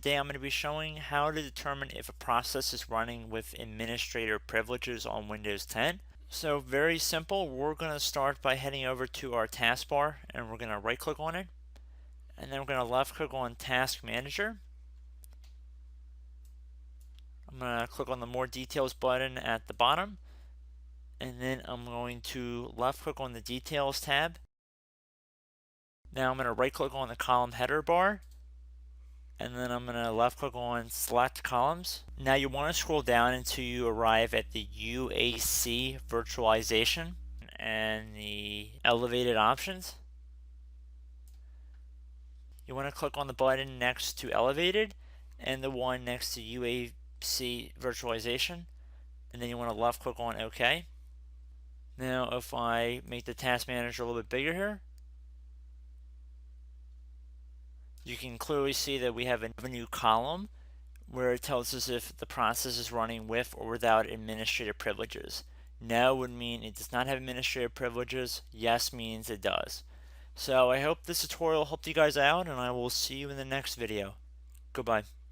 Today I'm going to be showing how to determine if a process is running with administrator privileges on Windows 10. So very simple. We're going to start by heading over to our taskbar and we're going to right click on it. And then we're going to left click on Task Manager. I'm going to click on the More Details button at the bottom. And then I'm going to left click on the Details tab. Now I'm going to right click on the column header bar. And then I'm going to left click on Select Columns. Now you want to scroll down until you arrive at the UAC virtualization and the elevated options. You want to click on the button next to elevated and the one next to UAC virtualization, and then you want to left click on OK. Now if I make the task manager a little bit bigger here, you can clearly see that we have a new column where it tells us if the process is running with or without administrative privileges. No would mean it does not have administrative privileges. Yes means it does. So I hope this tutorial helped you guys out, and I will see you in the next video. Goodbye.